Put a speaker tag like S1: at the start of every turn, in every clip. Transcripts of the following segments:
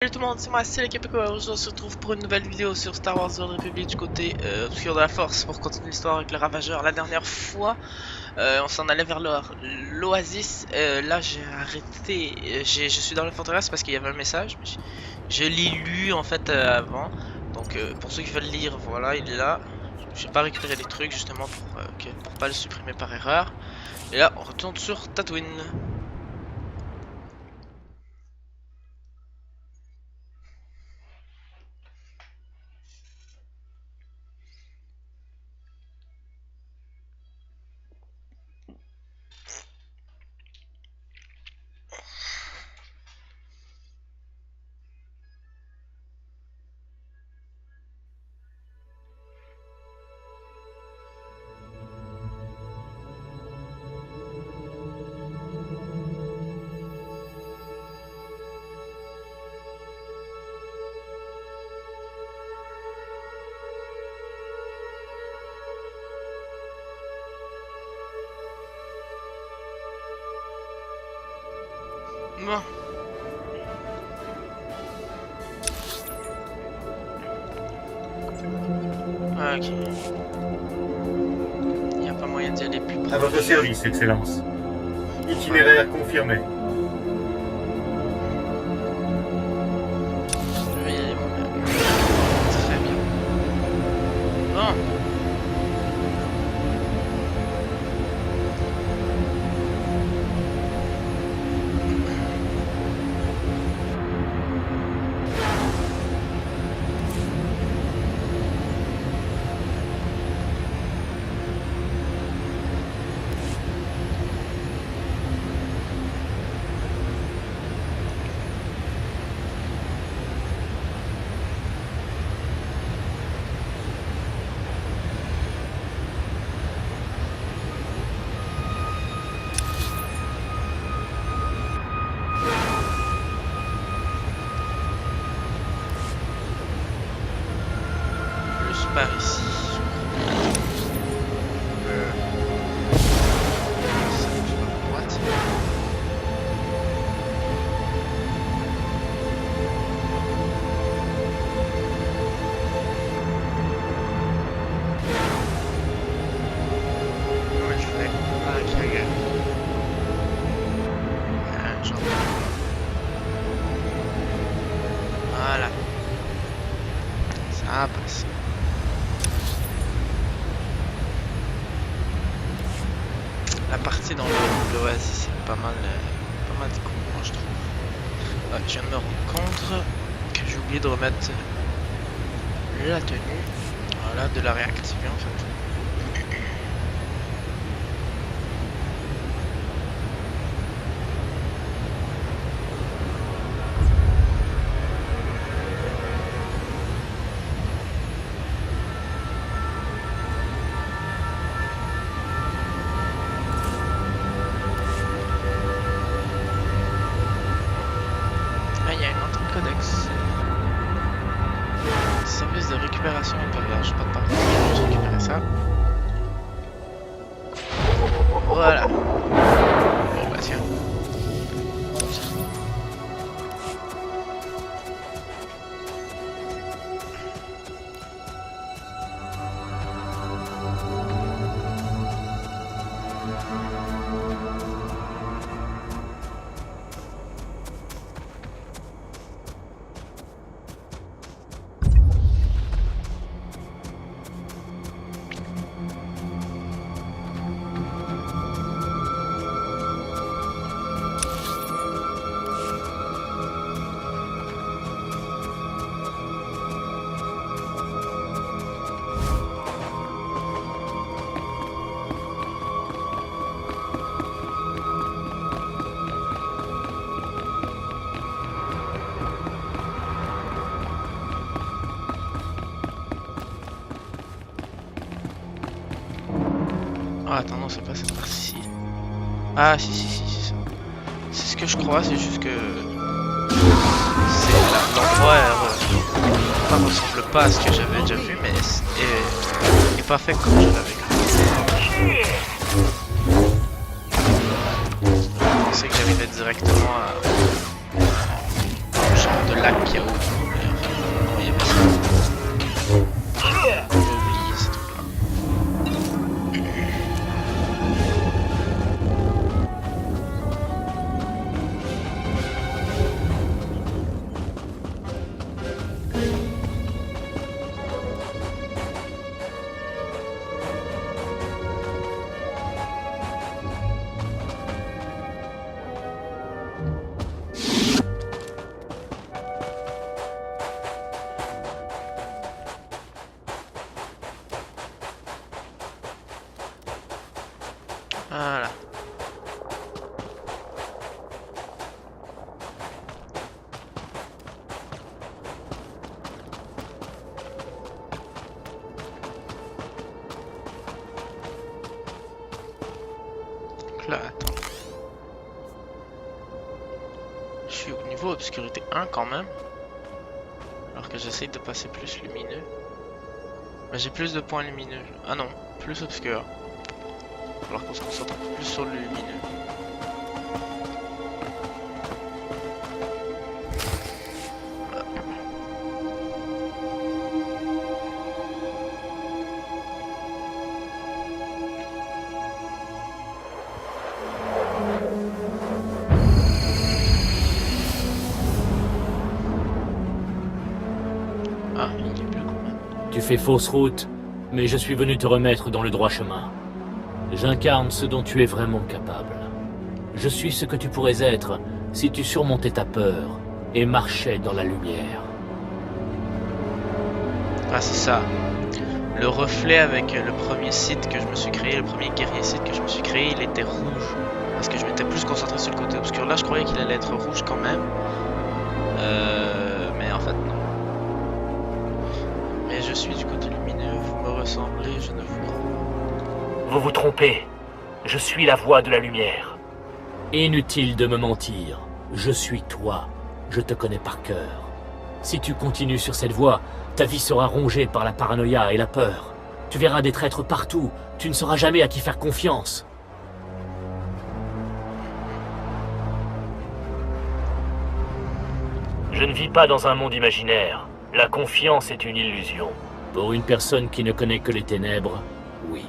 S1: Salut tout le monde, c'est moi, c'est l'équipe Echo. Aujourd'hui on se retrouve pour une nouvelle vidéo sur Star Wars The Old Republic du côté obscur de la Force pour continuer l'histoire avec le Ravageur. La dernière fois, on s'en allait vers l'Oasis. Là j'ai arrêté, je suis dans la forteresse parce qu'il y avait un message. Mais je l'ai lu en fait avant. Donc pour ceux qui veulent lire, voilà, il est là. J'ai pas récupéré les trucs justement pour pas le supprimer par erreur. Et là on retourne sur Tatooine. Bon. Ah, ok. Il n'y a pas moyen d'y aller plus près.
S2: À votre service, Excellence. Itinéraire confirmé.
S1: Je vais y aller moi-même. Très bien. Bon. Plus par ici. Ça bouge par la droite. Ouais, je fais par la gueule. Genre. Voilà. Ça passe. La partie dans l'Oasis c'est pas mal cool, moi je trouve. Ouais, je viens de me rendre compte que j'ai oublié de remettre la tenue. Voilà, de la réactiver en fait. Là, il y a une entrée de codex. Service de récupération intérieure. Je sais pas de par contre, je vais récupérer ça. Voilà. Bon bah tiens. Oh, attends, non, c'est pas cette partie-ci. Ah, si, c'est ça. C'est ce que je crois, c'est juste que. L'endroit ne ressemble pas à ce que j'avais déjà vu, mais est pas fait comme je l'avais cru. Je pensais que j'arrivais directement au champ de lac qu'il y a au fond. Il y avait ça. J'ai oublié ce truc-là. Voilà. Donc là, attends. Je suis au niveau obscurité 1 quand même. Alors que j'essaye de passer plus lumineux. Mais j'ai plus de points lumineux. Ah non, plus obscur. Alors qu'on se concentre plus sur le lumineux. Ah, il est bleu quand même.
S3: Tu fais fausse route, mais je suis venu te remettre dans le droit chemin. J'incarne ce dont tu es vraiment capable. Je suis ce que tu pourrais être si tu surmontais ta peur et marchais dans la lumière.
S1: Ah, c'est ça. Le reflet avec le premier site que je me suis créé, le premier guerrier site que je me suis créé, il était rouge. Parce que je m'étais plus concentré sur le côté obscur. Là, je croyais qu'il allait être rouge quand même. Mais en fait, non. Mais je suis du côté lumineux, vous me ressemblez, je ne vous crois.
S3: Vous vous trompez. Je suis la voix de la lumière. Inutile de me mentir. Je suis toi. Je te connais par cœur. Si tu continues sur cette voie, ta vie sera rongée par la paranoïa et la peur. Tu verras des traîtres partout. Tu ne sauras jamais à qui faire confiance. Je ne vis pas dans un monde imaginaire. La confiance est une illusion. Pour une personne qui ne connaît que les ténèbres, oui.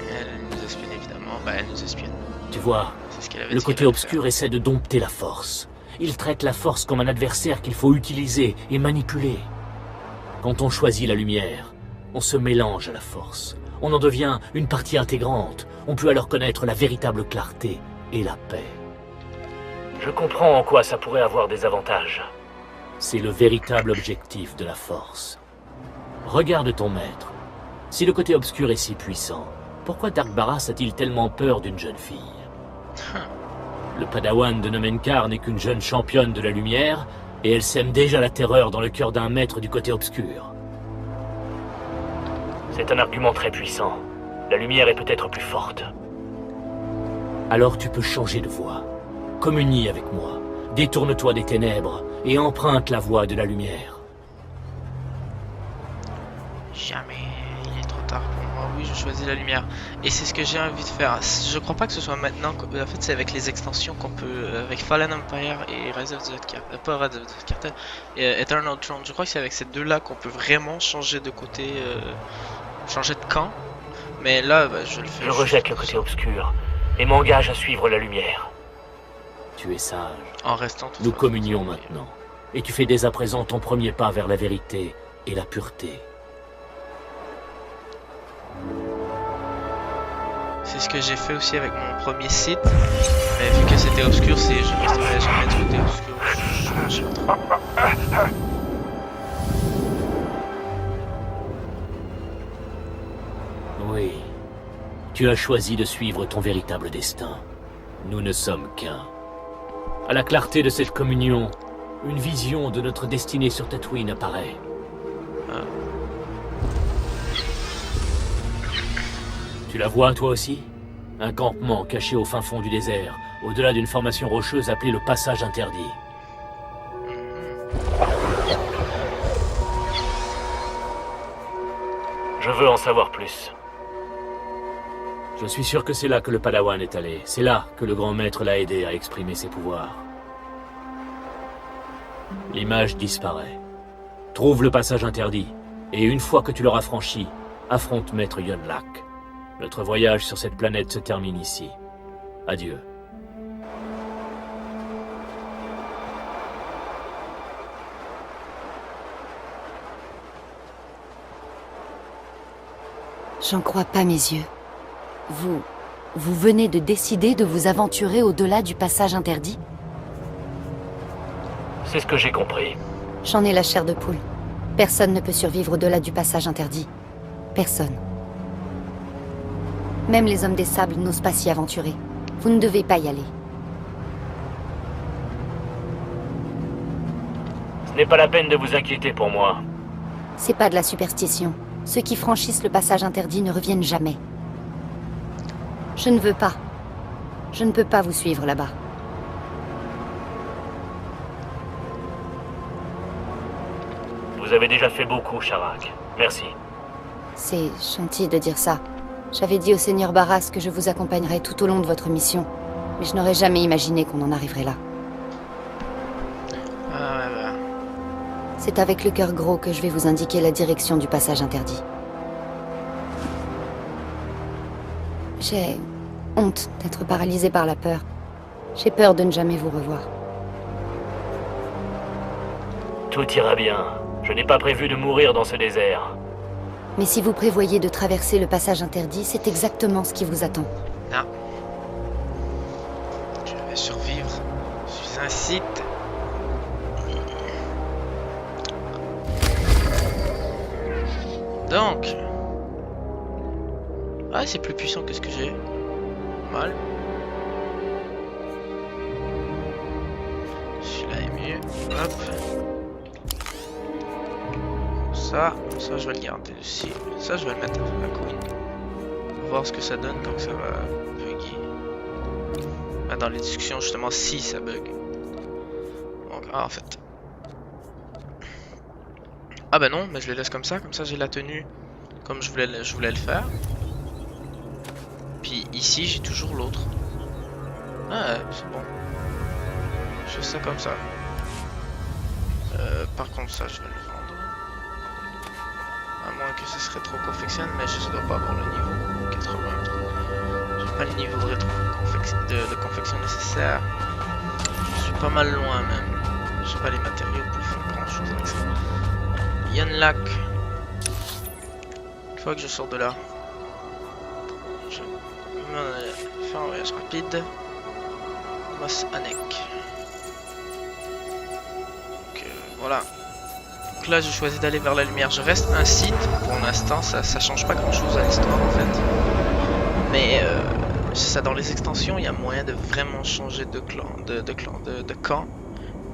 S1: Elle nous espionne évidemment, bah elle nous espionne.
S3: Tu vois,
S1: C'est ce qu'elle avait
S3: le
S1: dit qu'elle
S3: côté
S1: allait
S3: obscur essaie de dompter la force. Il traite la force comme un adversaire qu'il faut utiliser et manipuler. Quand on choisit la lumière, on se mélange à la force. On en devient une partie intégrante. On peut alors connaître la véritable clarté et la paix. Je comprends en quoi ça pourrait avoir des avantages. C'est le véritable objectif de la force. Regarde ton maître. Si le côté obscur est si puissant, pourquoi Dark Barras a-t-il tellement peur d'une jeune fille? Le padawan de Nomenkar n'est qu'une jeune championne de la lumière, et elle sème déjà la terreur dans le cœur d'un maître du côté obscur. C'est un argument très puissant. La lumière est peut-être plus forte. Alors tu peux changer de voie. Communie avec moi. Détourne-toi des ténèbres et emprunte la voie de la lumière.
S1: Jamais, il est trop tard pour moi. Oui, je choisis la lumière. Et c'est ce que j'ai envie de faire. Je crois pas que ce soit maintenant. En fait, c'est avec les extensions qu'on peut. Avec Fallen Empire et Rise of the Dead Cartel. Pas Rise of the Dead Cartel. Et Eternal Throne. Je crois que c'est avec ces deux-là qu'on peut vraiment changer de côté. Changer de camp. Mais là, bah, je le fais.
S3: Je rejette le côté obscur et m'engage à suivre la lumière. Tu es sage.
S1: En restant tout.
S3: Nous communions maintenant. Et tu fais dès à présent ton premier pas vers la vérité et la pureté.
S1: C'est ce que j'ai fait aussi avec mon premier site. Mais vu que c'était obscur, je resterai jamais du côté obscur. Je sais pas trop.
S3: Oui. Tu as choisi de suivre ton véritable destin. Nous ne sommes qu'un. À la clarté de cette communion, une vision de notre destinée sur Tatooine apparaît. Tu la vois, toi aussi? Un campement caché au fin fond du désert, au-delà d'une formation rocheuse appelée le Passage Interdit. Je veux en savoir plus. Je suis sûr que c'est là que le Padawan est allé. C'est là que le grand maître l'a aidé à exprimer ses pouvoirs. L'image disparaît. Trouve le passage interdit, et une fois que tu l'auras franchi, affronte Maître Yonlak. Notre voyage sur cette planète se termine ici. Adieu.
S4: J'en crois pas mes yeux. Vous venez de décider de vous aventurer au-delà du passage interdit?
S3: C'est ce que j'ai compris.
S4: J'en ai la chair de poule. Personne ne peut survivre au-delà du passage interdit. Personne. Même les hommes des sables n'osent pas s'y aventurer. Vous ne devez pas y aller.
S3: Ce n'est pas la peine de vous inquiéter pour moi.
S4: C'est pas de la superstition. Ceux qui franchissent le passage interdit ne reviennent jamais. Je ne veux pas. Je ne peux pas vous suivre là-bas.
S3: Vous avez déjà fait beaucoup, Sharak. Merci.
S4: C'est gentil de dire ça. J'avais dit au Seigneur Barras que je vous accompagnerais tout au long de votre mission. Mais je n'aurais jamais imaginé qu'on en arriverait là. C'est avec le cœur gros que je vais vous indiquer la direction du passage interdit. J'ai honte d'être paralysée par la peur. J'ai peur de ne jamais vous revoir.
S3: Tout ira bien. Je n'ai pas prévu de mourir dans ce désert.
S4: Mais si vous prévoyez de traverser le passage interdit, c'est exactement ce qui vous attend.
S1: Non. Je vais survivre. Je suis un Sith. Donc. Ah, c'est plus puissant que ce que j'ai. Mal. Celui-là est mieux. Hop. Ça je vais le garder aussi. Ça je vais le mettre à Queen. Voir ce que ça donne quand ça va bugger. Ah, dans les discussions justement si ça bug. Donc en fait. Ah bah non, mais je les laisse comme ça j'ai la tenue comme je voulais le faire. Puis ici j'ai toujours l'autre. Ah ouais, c'est bon. Je fais ça comme ça. Par contre ça je vais le vendre. À moins que ce serait trop confectionne, mais je ne dois pas avoir le niveau 80. J'ai pas le niveau de confection nécessaire. Je suis pas mal loin même. J'ai pas les matériaux pour faire grand chose avec ça. Yonlak. Une fois que je sors de là, je vais faire un voyage rapide. Mos Anek. Donc voilà. Donc là j'ai choisi d'aller vers la lumière. Je reste un Sith pour l'instant, ça change pas grand chose à l'histoire en fait. Mais c'est ça, dans les extensions il y a moyen de vraiment changer de camp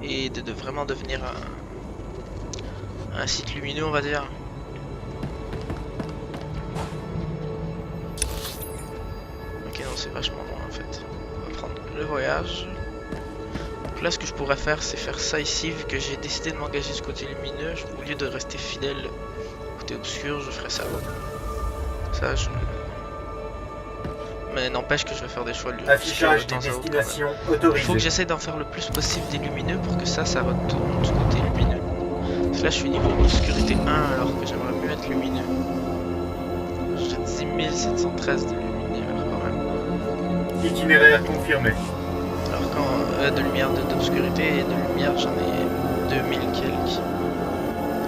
S1: et de vraiment devenir un Sith lumineux on va dire. Ok non c'est vachement loin en fait. On va prendre le voyage. Donc là ce que je pourrais faire c'est faire ça ici vu que j'ai décidé de m'engager ce côté lumineux. Au lieu de rester fidèle au côté obscur je ferai ça. Ça je... Mais n'empêche que je vais faire des choix
S2: affichage des destinations autorisées.
S1: Il faut que j'essaie d'en faire le plus possible des lumineux pour que ça retourne du côté lumineux. Parce que là je suis niveau obscurité 1 alors que j'aimerais mieux être lumineux. J'ai 10 713 de lumière quand même.
S2: Itinéraire confirmé.
S1: Alors quand de lumière d'obscurité et de lumière j'en ai 2000 quelques.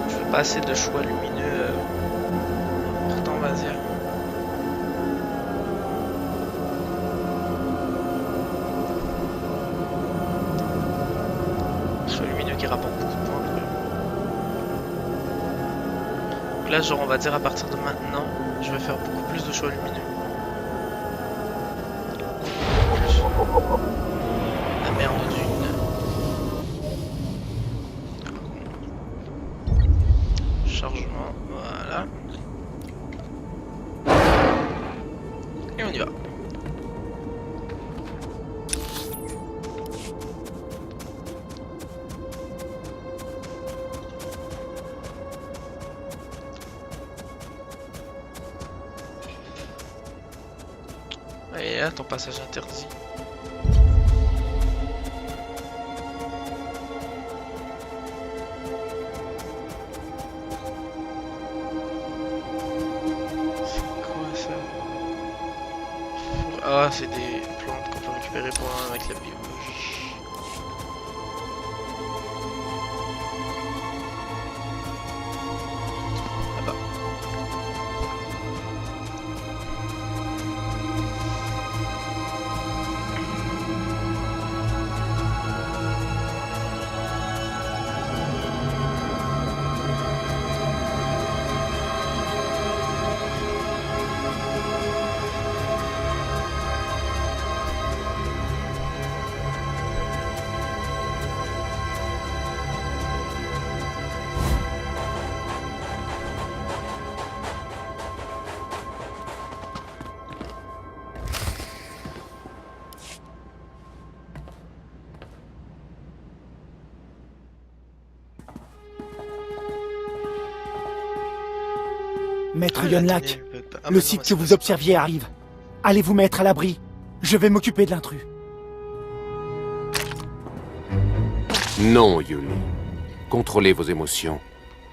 S1: Je fais pas assez de choix lumineux pourtant on va dire. Choix lumineux qui rapporte beaucoup de points. Donc là genre on va dire à partir de maintenant je vais faire beaucoup plus de choix lumineux. La merde d'une. Chargement, voilà. Et on y va. Et là, ton passage interdit. C'est quoi ça? Ah, c'est des plantes qu'on peut récupérer pour avec la biologie. Là-bas.
S5: Maître Yonlak, le site que vous observiez arrive. Allez vous mettre à l'abri. Je vais m'occuper de l'intrus.
S6: Non, Yuli. Contrôlez vos émotions.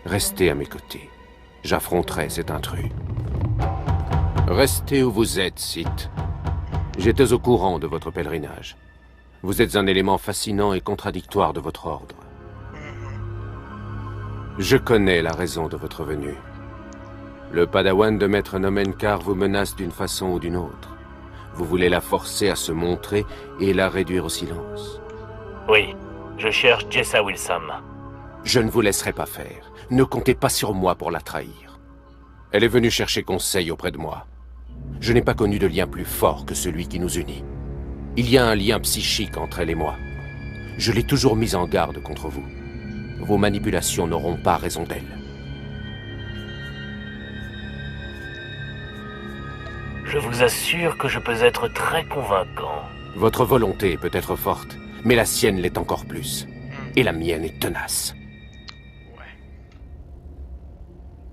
S6: Restez à mes côtés. J'affronterai cet intrus. Restez où vous êtes, Sith. J'étais au courant de votre pèlerinage. Vous êtes un élément fascinant et contradictoire de votre ordre. Je connais la raison de votre venue. Le padawan de Maître Nomenkar vous menace d'une façon ou d'une autre. Vous voulez la forcer à se montrer et la réduire au silence.
S3: Oui, je cherche Jessa Wilsam.
S6: Je ne vous laisserai pas faire. Ne comptez pas sur moi pour la trahir. Elle est venue chercher conseil auprès de moi. Je n'ai pas connu de lien plus fort que celui qui nous unit. Il y a un lien psychique entre elle et moi. Je l'ai toujours mise en garde contre vous. Vos manipulations n'auront pas raison d'elle.
S3: Je vous assure que je peux être très convaincant.
S6: Votre volonté est peut-être forte, mais la sienne l'est encore plus. Et la mienne est tenace.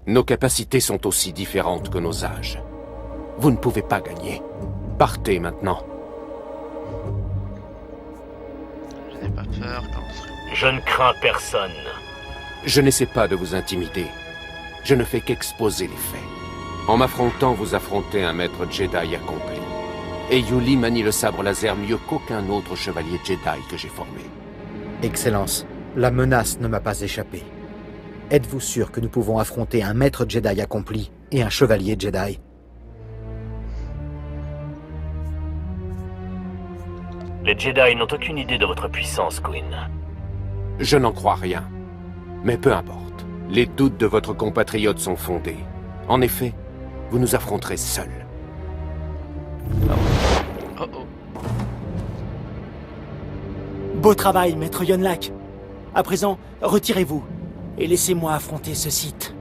S6: Nos capacités sont aussi différentes que nos âges. Vous ne pouvez pas gagner. Partez maintenant.
S1: Je n'ai pas peur quand on serait...
S3: Je ne crains personne.
S6: Je n'essaie pas de vous intimider. Je ne fais qu'exposer les faits. En m'affrontant, vous affrontez un maître Jedi accompli. Et Yuli manie le sabre laser mieux qu'aucun autre chevalier Jedi que j'ai formé.
S7: Excellence, la menace ne m'a pas échappé. Êtes-vous sûr que nous pouvons affronter un maître Jedi accompli et un chevalier Jedi?
S3: Les Jedi n'ont aucune idée de votre puissance, Queen.
S6: Je n'en crois rien. Mais peu importe. Les doutes de votre compatriote sont fondés. En effet, vous nous affronterez seuls.
S1: Oh oh.
S5: Beau travail, Maître Yonlak. À présent, retirez-vous et laissez-moi affronter ce site.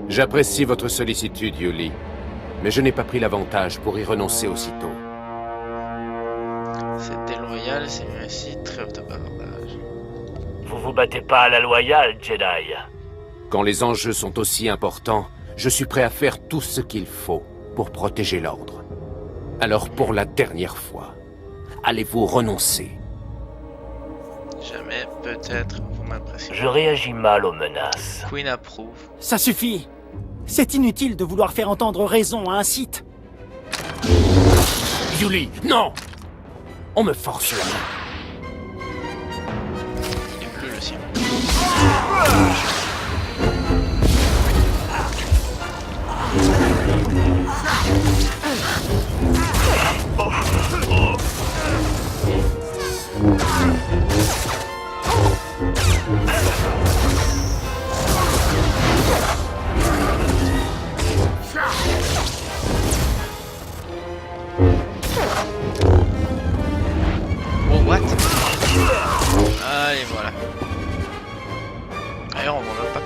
S6: J'apprécie votre sollicitude, Yuli. Mais je n'ai pas pris l'avantage pour y renoncer aussitôt.
S1: C'est déloyal, c'est mieux ainsi, très haut bavardage.
S3: Vous vous battez pas à la loyale, Jedi.
S6: Quand les enjeux sont aussi importants, je suis prêt à faire tout ce qu'il faut pour protéger l'ordre. Alors pour la dernière fois, allez-vous renoncer?
S1: Jamais, peut-être, vous m'impressionnez.
S3: Je réagis mal aux menaces.
S1: Queen approuve.
S5: Ça suffit. C'est inutile de vouloir faire entendre raison à un site.
S6: Yuli, non! On me force la main.
S1: Il est bleu le ciel. Oh, what? Allez, voilà. D'ailleurs, on va même pas.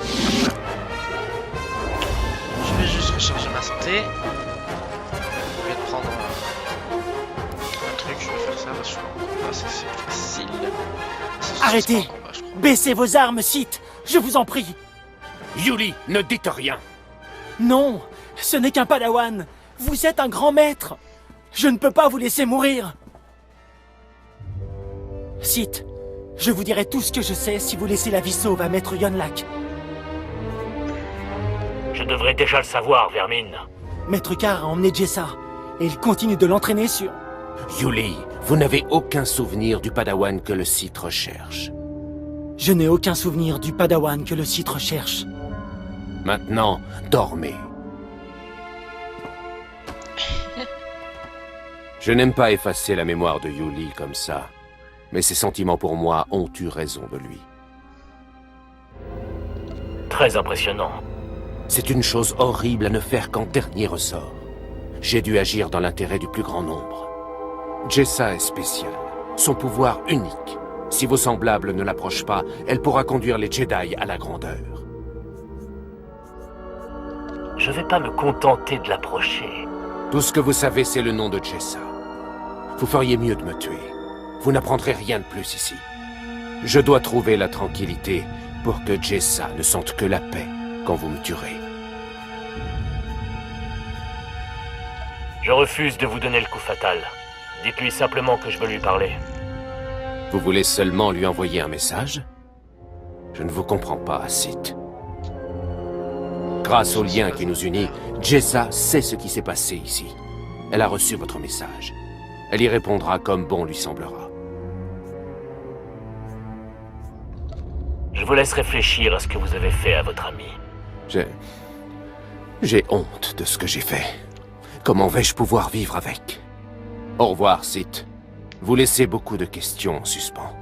S1: Je vais juste recharger ma santé. Je vais te prendre un truc, je vais faire ça, je suis en combat, c'est facile.
S5: Arrêtez!
S1: Combat, je crois.
S5: Baissez vos armes, site. Je vous en prie.
S6: Yuli, ne dites rien.
S5: Non, ce n'est qu'un padawan. Vous êtes un grand maître. Je ne peux pas vous laisser mourir. Sith, je vous dirai tout ce que je sais si vous laissez la vie sauve à Maître Yonlak.
S3: Je devrais déjà le savoir, Vermine.
S5: Maître Carr a emmené Jessa, et il continue de l'entraîner sur...
S6: Yuli, vous n'avez aucun souvenir du padawan que le Sith recherche.
S5: Je n'ai aucun souvenir du padawan que le Sith recherche.
S6: Maintenant, dormez. Je n'aime pas effacer la mémoire de Yuli comme ça, mais ses sentiments pour moi ont eu raison de lui.
S3: Très impressionnant.
S6: C'est une chose horrible à ne faire qu'en dernier ressort. J'ai dû agir dans l'intérêt du plus grand nombre. Jessa est spéciale, son pouvoir unique. Si vos semblables ne l'approchent pas, elle pourra conduire les Jedi à la grandeur.
S3: Je vais pas me contenter de l'approcher.
S6: Tout ce que vous savez, c'est le nom de Jessa. Vous feriez mieux de me tuer. Vous n'apprendrez rien de plus ici. Je dois trouver la tranquillité pour que Jessa ne sente que la paix quand vous me tuerez.
S3: Je refuse de vous donner le coup fatal. Dites-lui simplement que je veux lui parler.
S6: Vous voulez seulement lui envoyer un message? Je ne vous comprends pas, Sith. Grâce au lien qui nous unit, Jessa sait ce qui s'est passé ici. Elle a reçu votre message. Elle y répondra comme bon lui semblera.
S3: Je vous laisse réfléchir à ce que vous avez fait à votre ami.
S6: J'ai honte de ce que j'ai fait. Comment vais-je pouvoir vivre avec? Au revoir, Sith. Vous laissez beaucoup de questions en suspens.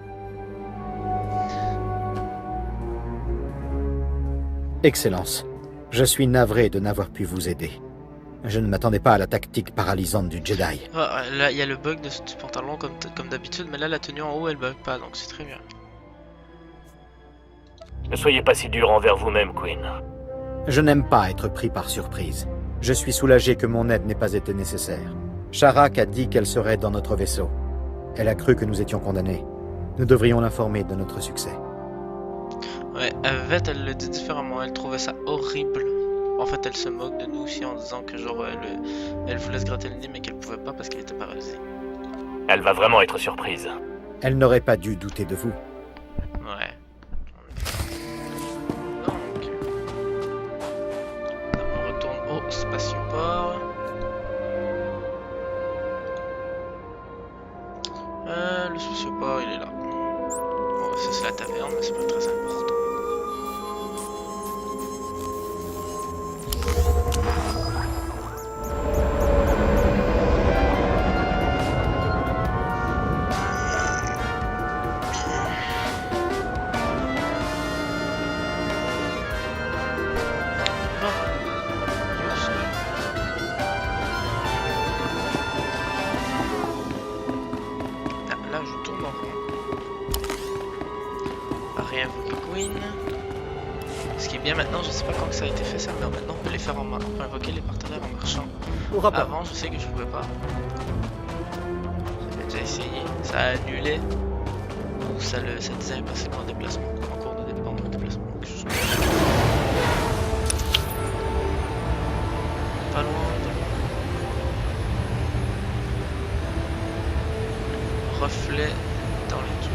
S7: Excellence, je suis navré de n'avoir pu vous aider. Je ne m'attendais pas à la tactique paralysante du Jedi.
S1: Ah, là, il y a le bug du pantalon comme d'habitude, mais là, la tenue en haut, elle bug pas, donc c'est très bien.
S3: Ne soyez pas si dur envers vous-même, Queen.
S7: Je n'aime pas être pris par surprise. Je suis soulagé que mon aide n'ait pas été nécessaire. Sharak a dit qu'elle serait dans notre vaisseau. Elle a cru que nous étions condamnés. Nous devrions l'informer de notre succès.
S1: Ouais, Vette, elle le dit différemment, elle trouvait ça horrible. En fait, elle se moque de nous aussi en disant que genre, elle vous laisse gratter le nez, mais qu'elle pouvait pas parce qu'elle était paralysée.
S3: Elle va vraiment être surprise.
S7: Elle n'aurait pas dû douter de vous.
S1: Ouais. Donc... on retourne au spatioport. Le spatioport, il est là. Bon, ça c'est la taverne, mais c'est pas très important. Là, je tourne en rond. Réinvoquer Queen. Ce qui est bien maintenant, je sais pas quand que ça a été fait ça, mais maintenant on peut les faire en main. On peut invoquer les partenaires en marchant. Avant, je sais que je pouvais pas. J'avais déjà essayé. Ça a annulé. Ou ça disait passer en déplacement. En cours de déplacement. Quelque chose comme ça. Pas loin. Reflet dans les tubes.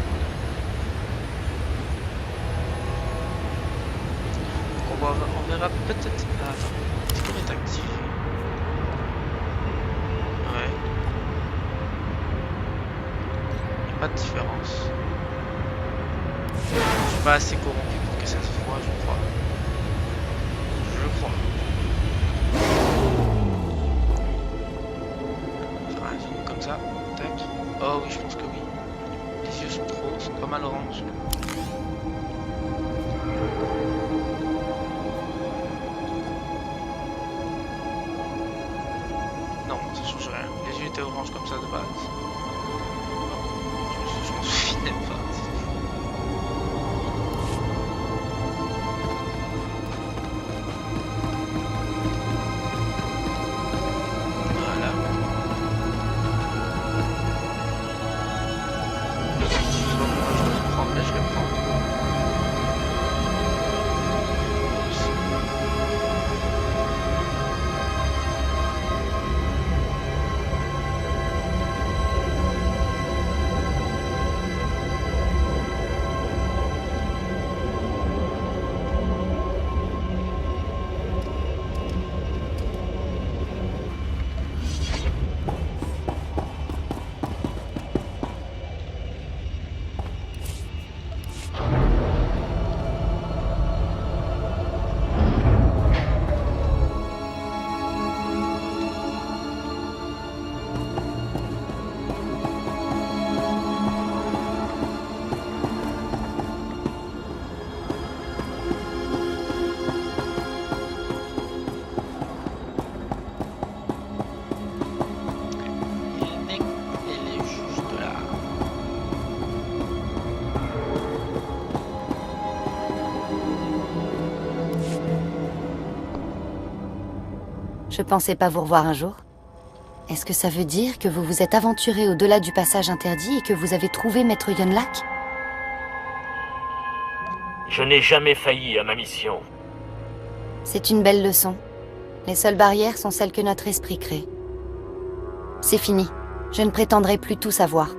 S1: Donc on verra peut-être. Ah, attends, est-ce qu'il est actif? Ouais. Il n'y a pas de différence. Je suis pas assez corrompu pour que ça se voit, je crois. Faire un zoom comme ça. Tac. Oh oui, je pense que oui. Les yeux sont pas mal orange. Non, ça change rien. Les yeux étaient orange comme ça de base. Je m'en souvenais pas. Voilà. Je vais prendre.
S4: Je pensais pas vous revoir un jour. Est-ce que ça veut dire que vous vous êtes aventuré au-delà du passage interdit et que vous avez trouvé Maître Yonlak?
S3: Je n'ai jamais failli à ma mission.
S4: C'est une belle leçon. Les seules barrières sont celles que notre esprit crée. C'est fini. Je ne prétendrai plus tout savoir.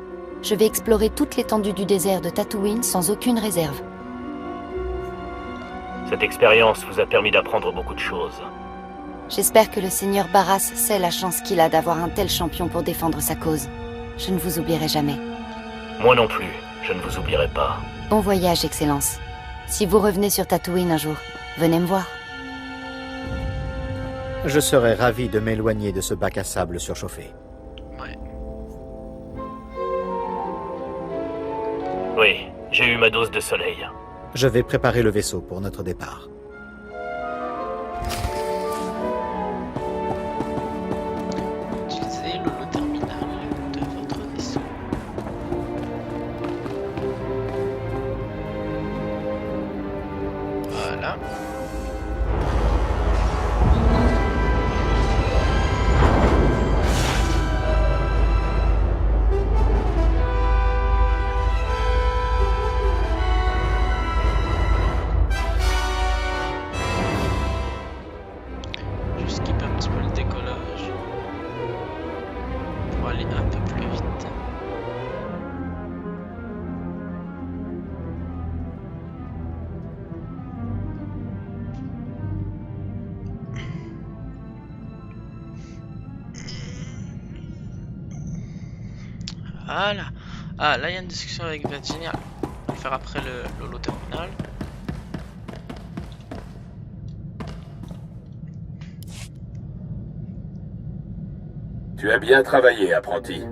S4: Je vais explorer toute l'étendue du désert de Tatooine sans aucune réserve.
S3: Cette expérience vous a permis d'apprendre beaucoup de choses.
S4: J'espère que le seigneur Barras sait la chance qu'il a d'avoir un tel champion pour défendre sa cause. Je ne vous oublierai jamais.
S3: Moi non plus, je ne vous oublierai pas.
S4: Bon voyage, Excellence. Si vous revenez sur Tatooine un jour, venez me voir.
S7: Je serais ravi de m'éloigner de ce bac à sable surchauffé.
S1: Ouais.
S3: Oui, j'ai eu ma dose de soleil.
S7: Je vais préparer le vaisseau pour notre départ.
S1: Utilisez l'holoterminal de votre vaisseau. Voilà. Je skip un petit peu le décollage pour aller un peu plus vite. Voilà. Ah, là il y a une discussion avec Virginia. On va le faire après le holo terminal.
S2: Tu as bien travaillé, apprenti.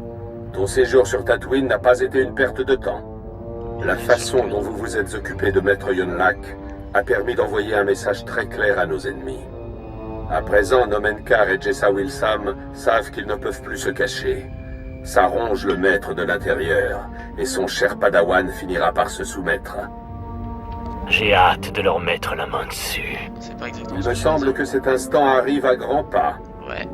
S2: Ton séjour sur Tatooine n'a pas été une perte de temps. La façon dont vous vous êtes occupé de Maître Yonlak a permis d'envoyer un message très clair à nos ennemis. À présent, Nomenkar et Jessa Wilsam savent qu'ils ne peuvent plus se cacher. Ça ronge le maître de l'intérieur, et son cher padawan finira par se soumettre.
S3: J'ai hâte de leur mettre la main dessus.
S1: C'est pas exactement
S2: Il
S1: ce
S2: me
S1: que je
S2: semble
S1: veux
S2: que cet instant arrive à grands pas.
S1: dire. Ouais.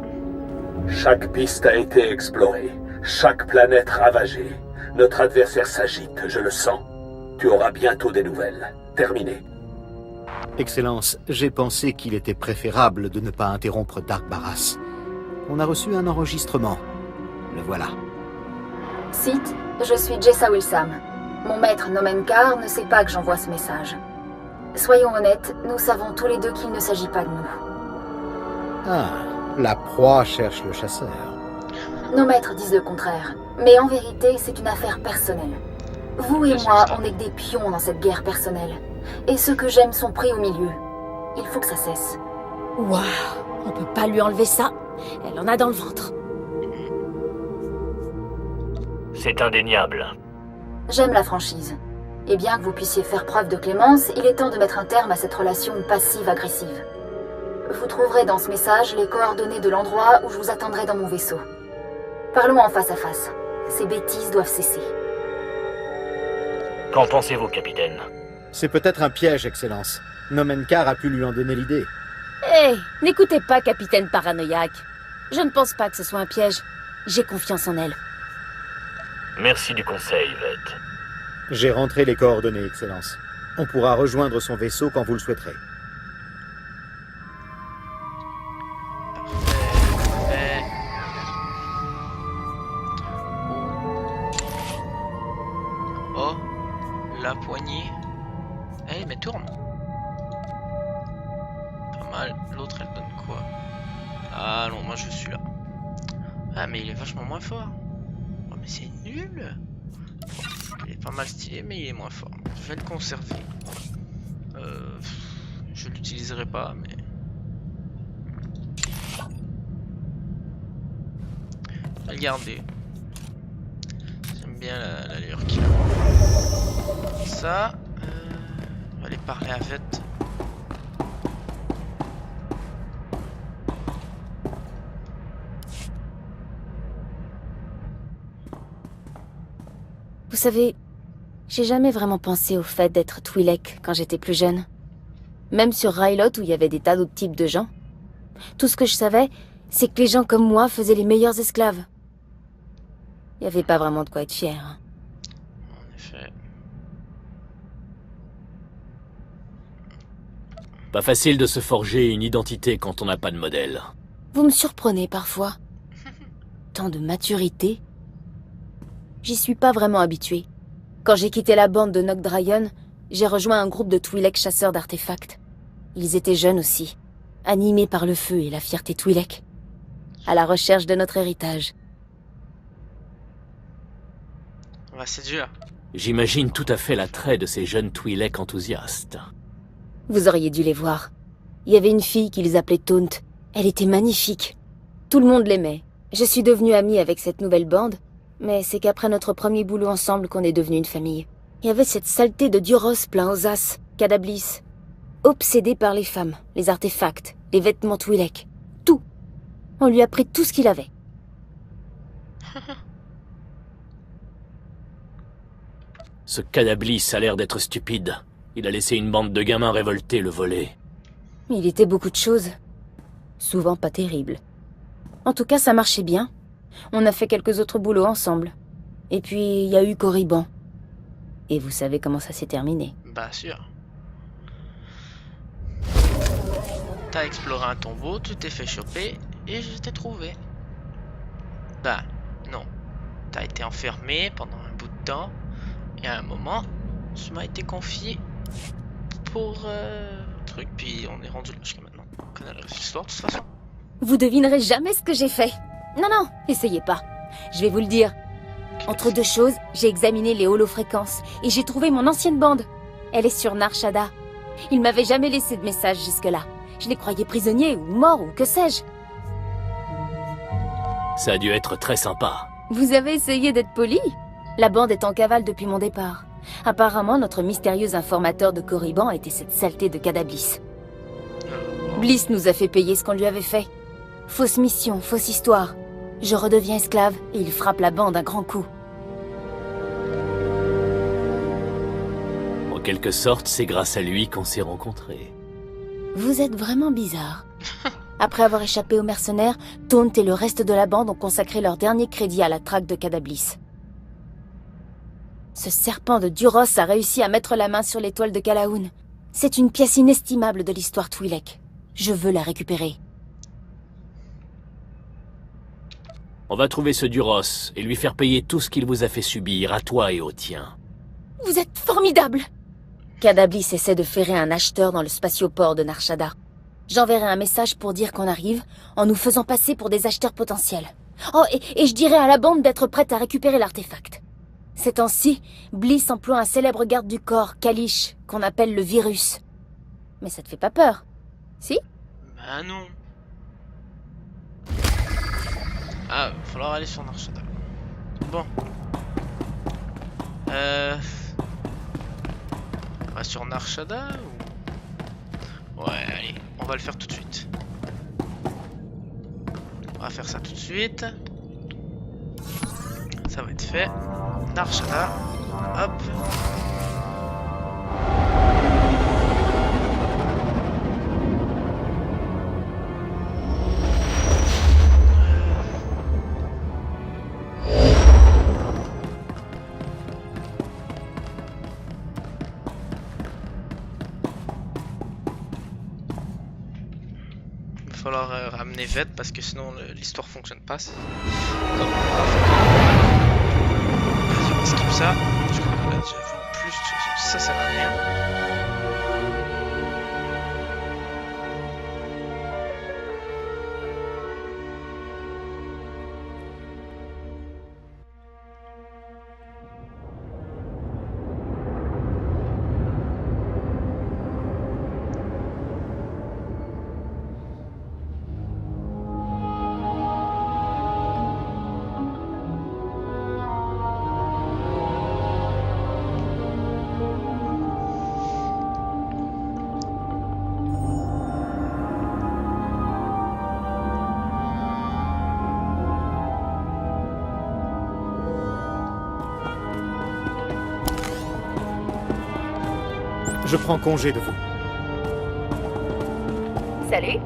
S2: Chaque piste a été explorée, chaque planète ravagée. Notre adversaire s'agite, je le sens. Tu auras bientôt des nouvelles. Terminé.
S7: Excellence, j'ai pensé qu'il était préférable de ne pas interrompre Dark Barras. On a reçu un enregistrement. Le voilà.
S8: Sith, je suis Jessa Wilsam. Mon maître Nomenkar ne sait pas que j'envoie ce message. Soyons honnêtes, nous savons tous les deux qu'il ne s'agit pas de nous.
S7: Ah, la proie cherche le chasseur.
S8: Nos maîtres disent le contraire, mais en vérité, c'est une affaire personnelle. Vous et moi, on n'est que des pions dans cette guerre personnelle. Et ceux que j'aime sont pris au milieu. Il faut que ça cesse.
S9: Waouh, on peut pas lui enlever ça. Elle en a dans le ventre.
S3: C'est indéniable.
S8: J'aime la franchise. Et bien que vous puissiez faire preuve de clémence, il est temps de mettre un terme à cette relation passive-agressive. Vous trouverez dans ce message les coordonnées de l'endroit où je vous attendrai dans mon vaisseau. Parlons en face à face. Ces bêtises doivent cesser.
S3: Qu'en pensez-vous, capitaine?
S7: C'est peut-être un piège, Excellence. Nomenkar a pu lui en donner l'idée.
S9: Hé, n'écoutez pas, capitaine paranoïaque. Je ne pense pas que ce soit un piège. J'ai confiance en elle.
S3: Merci du conseil, Veth.
S7: J'ai rentré les coordonnées, Excellence. On pourra rejoindre son vaisseau quand vous le souhaiterez.
S1: Parfait. Oh, la poignée. Eh, mais tourne. Pas mal. L'autre, elle donne quoi? Ah non, moi je suis là. Ah, mais il est vachement moins fort. Oh, mais c'est nul. Il est pas mal stylé, mais il est moins fort. Je vais le conserver. Je l'utiliserai pas, mais... Je vais le garder. J'aime bien l'allure qu'il a. Ça... on va aller parler à Veth.
S9: Vous savez, j'ai jamais vraiment pensé au fait d'être Twi'lek quand j'étais plus jeune. Même sur Rylot où il y avait des tas d'autres types de gens. Tout ce que je savais, c'est que les gens comme moi faisaient les meilleurs esclaves. Il n'y avait pas vraiment de quoi être fier. Hein.
S1: En effet.
S3: Pas facile de se forger une identité quand on n'a pas de modèle.
S9: Vous me surprenez parfois. Tant de maturité. J'y suis pas vraiment habituée. Quand j'ai quitté la bande de Nogdrayon, j'ai rejoint un groupe de Twi'lek chasseurs d'artefacts. Ils étaient jeunes aussi, animés par le feu et la fierté Twi'lek, à la recherche de notre héritage.
S1: Ouais, c'est dur.
S3: J'imagine tout à fait l'attrait de ces jeunes Twi'lek enthousiastes.
S9: Vous auriez dû les voir. Il y avait une fille qu'ils appelaient Taunt. Elle était magnifique. Tout le monde l'aimait. Je suis devenue amie avec cette nouvelle bande, mais c'est qu'après notre premier boulot ensemble qu'on est devenu une famille. Il y avait cette saleté de Duros plein aux as, Cadablis. Obsédé par les femmes, les artefacts, les vêtements Twi'lek. Tout. On lui a pris tout ce qu'il avait.
S3: Ce Cadablis a l'air d'être stupide. Il a laissé une bande de gamins révoltés le voler.
S9: Il était beaucoup de choses. Souvent pas terribles. En tout cas, ça marchait bien. On a fait quelques autres boulots ensemble. Et puis, il y a eu Korriban. Et vous savez comment ça s'est terminé.
S1: Bah sûr. T'as exploré un tombeau, tu t'es fait choper et je t'ai trouvé. Bah non. T'as été enfermé pendant un bout de temps et à un moment, tu m'as été confié pour truc, puis on est rendu là jusqu'à maintenant. On connaît l'histoire de toute façon.
S9: Vous devinerez jamais ce que j'ai fait. Non, non, essayez pas. Je vais vous le dire. Entre deux choses, j'ai examiné les holofréquences et j'ai trouvé mon ancienne bande. Elle est sur Nar Shaddaa. Il m'avait jamais laissé de message jusque-là. Je les croyais prisonniers ou morts ou que sais-je.
S3: Ça a dû être très sympa.
S9: Vous avez essayé d'être poli? La bande est en cavale depuis mon départ. Apparemment, notre mystérieux informateur de Korriban était cette saleté de Cadablis. Bliss nous a fait payer ce qu'on lui avait fait. Fausse mission, fausse histoire. Je redeviens esclave et il frappe la bande un grand coup.
S3: En quelque sorte, c'est grâce à lui qu'on s'est rencontrés.
S9: Vous êtes vraiment bizarre. Après avoir échappé aux mercenaires, Taunt et le reste de la bande ont consacré leur dernier crédit à la traque de Cadablis. Ce serpent de Duros a réussi à mettre la main sur l'étoile de Calaun. C'est une pièce inestimable de l'histoire Twi'lek. Je veux la récupérer.
S3: On va trouver ce Duros et lui faire payer tout ce qu'il vous a fait subir, à toi et aux tiens.
S9: Vous êtes formidable! Cadablis essaie de ferrer un acheteur dans le spatioport de Nar Shaddaa. J'enverrai un message pour dire qu'on arrive, en nous faisant passer pour des acheteurs potentiels. Oh, et je dirai à la bande d'être prête à récupérer l'artefact. Ces temps-ci, Bliss emploie un célèbre garde du corps, Kalish, qu'on appelle le Virus. Mais ça te fait pas peur, si?
S1: Bah non. Ah, va falloir aller sur Nar Shaddaa. Bon. On va sur Nar Shaddaa ou... Ouais, allez, on va le faire tout de suite. On va faire ça tout de suite. Ça va être fait. Nar Shaddaa. Hop. Il va falloir ramener Veth parce que sinon l'histoire fonctionne pas. Comme vas-y, on skip ça. Je crois qu'on l'a déjà vu en plus. De toute façon, ça sert à rien.
S5: Je prends congé de vous.
S9: Salut.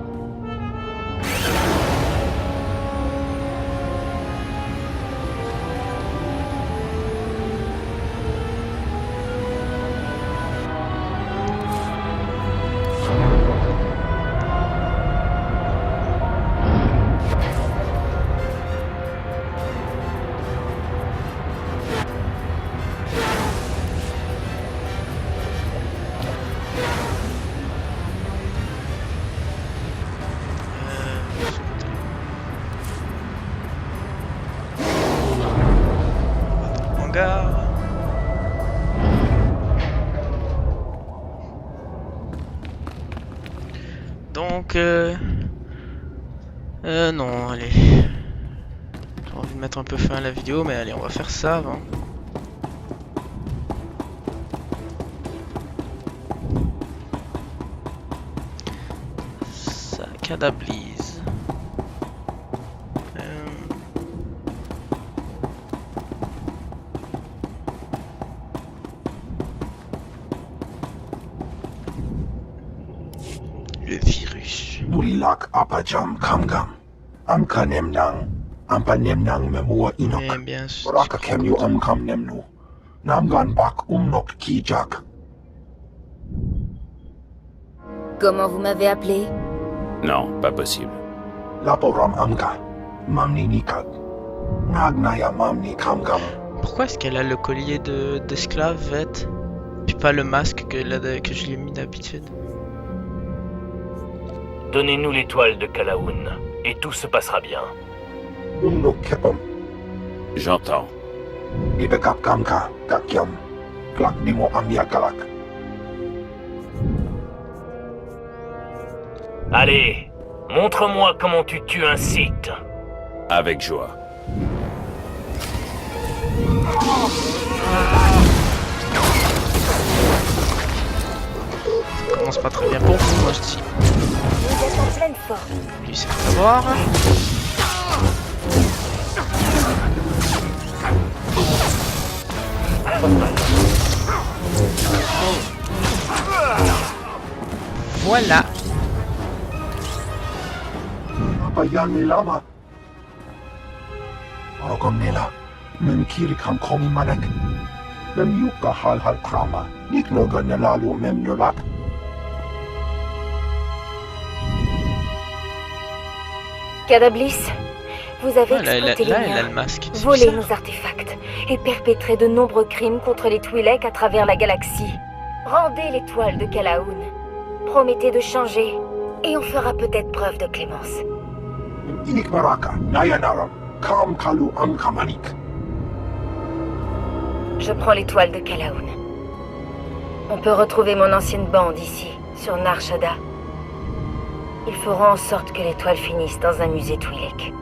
S1: donc... non, allez. J'ai envie de mettre un peu fin à la vidéo, mais allez, on va faire ça avant. Ça cadablise. Le virus.
S10: Nulilak apajam kamgam. Amka nemnang. Ampa nemnang memua inok.
S1: Eh bien,
S10: Raka kemyu amkam nemnu. Namgan bak umnok kijak.
S9: Comment vous m'avez appelé?
S6: Non, pas possible.
S10: Laporam amka. Mamni nikad. Nagnaya mamni kamgam.
S1: Pourquoi est-ce qu'elle a le collier d'esclave, Vette, puis pas le masque que je lui ai mis d'habitude?
S3: Donnez-nous l'étoile de Calaoun, et tout se passera bien.
S10: Umnok kepam.
S6: J'entends.
S10: Ibekap kamka. Kakyam. Klak nimo amya kalak.
S3: Allez, montre-moi comment tu tues un Sith.
S6: Avec joie.
S1: Ça commence pas très bien pour vous, moi je dis.
S9: Vous êtes en pleine forme.
S1: Lui, c'est fait avoir. Voilà.
S10: Apayan nilama. Arokam nila. Mem kiri kam komi manek. Mem yuka hal krama. Nik noga nalalu mem nulak.
S9: Cadablis, vous avez
S1: Ah, là,
S9: exploité les
S1: elle a
S9: miens,
S1: le masque. C'est
S9: volé
S1: bizarre.
S9: nos artefacts et perpétré de nombreux crimes contre les Twi'lek à travers la galaxie. Rendez l'étoile de Calaoun. Promettez de changer et on fera peut-être preuve de clémence.
S10: Inik maraka. Nayanaram. Kam kalu amkamanik.
S9: Je prends l'étoile de Calaoun. On peut retrouver mon ancienne bande ici, sur Nar Shaddaa. Ils feront en sorte que l'étoile finisse dans un musée Twi'lek.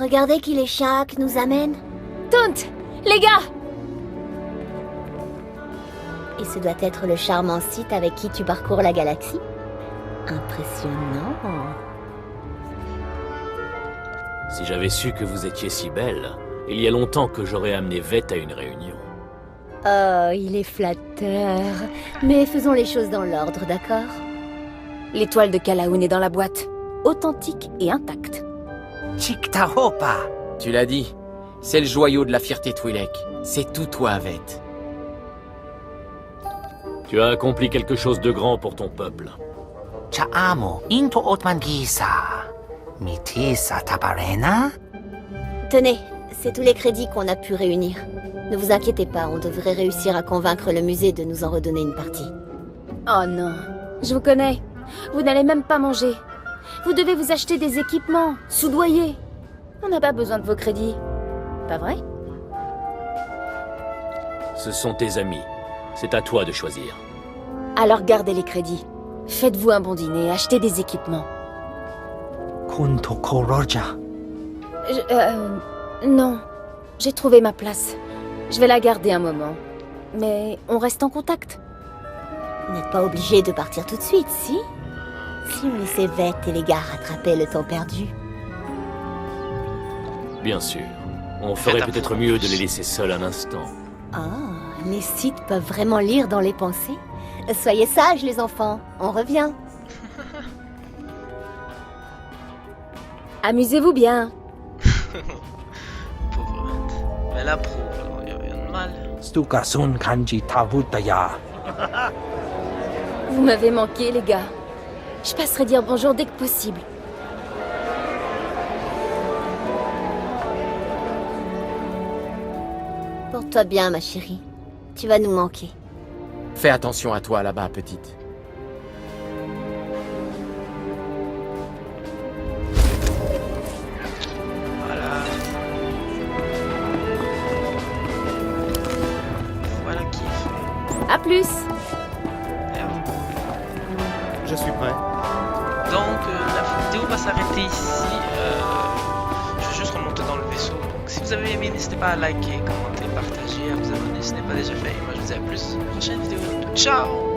S9: Regardez qui les Sha'ak nous amènent. Taunt, les gars! Et ce doit être le charmant Sith avec qui tu parcours la galaxie. Impressionnant.
S3: Si j'avais su que vous étiez si belle, il y a longtemps que j'aurais amené Vette à une réunion.
S9: Oh, il est flatteur. Mais faisons les choses dans l'ordre, d'accord? L'étoile de Calaoun est dans la boîte. Authentique et intacte.
S11: Chiktahopa. Tu l'as dit, c'est le joyau de la fierté Twi'lek. C'est tout toi, Vette.
S3: Tu as accompli quelque chose de grand pour ton peuple.
S11: Cha'amo, into Otmangisa. Mitisa Tabarena.
S9: Tenez, c'est tous les crédits qu'on a pu réunir. Ne vous inquiétez pas, on devrait réussir à convaincre le musée de nous en redonner une partie. Oh non, je vous connais. Vous n'allez même pas manger. Vous devez vous acheter des équipements, soudoyer. On n'a pas besoin de vos crédits. Pas vrai?
S3: Ce sont tes amis. C'est à toi de choisir.
S9: Alors gardez les crédits. Faites-vous un bon dîner, achetez des équipements.
S11: Kunto Koroja.
S9: Non, j'ai trouvé ma place. Je vais la garder un moment. Mais on reste en contact.
S12: Vous n'êtes pas obligé de partir tout de suite, si? Si Miss Evette et les gars rattrapaient le temps perdu.
S3: Bien sûr. On ferait peut-être mieux de les laisser seuls un instant.
S12: Ah, les Sith peuvent vraiment lire dans les pensées? Soyez sages, les enfants. On revient.
S9: Amusez-vous bien.
S1: Pauvre bête. Mais elle approuve, alors il n'y a rien de mal.
S13: Stukasun Kanji Tabutaya.
S9: Vous m'avez manqué, les gars. Je passerai dire bonjour dès que possible.
S12: Porte-toi bien, ma chérie. Tu vas nous manquer.
S11: Fais attention à toi là-bas, petite.
S1: Voilà. Voilà kiff.
S9: À plus.
S1: Merde.
S7: Je suis prêt.
S1: Donc la vidéo va s'arrêter ici. Je vais juste remonter dans le vaisseau. Donc si vous avez aimé, n'hésitez pas à liker, commenter, partager, à vous abonner si ce n'est pas déjà fait. Et moi je vous dis à plus dans la prochaine vidéo. Ciao.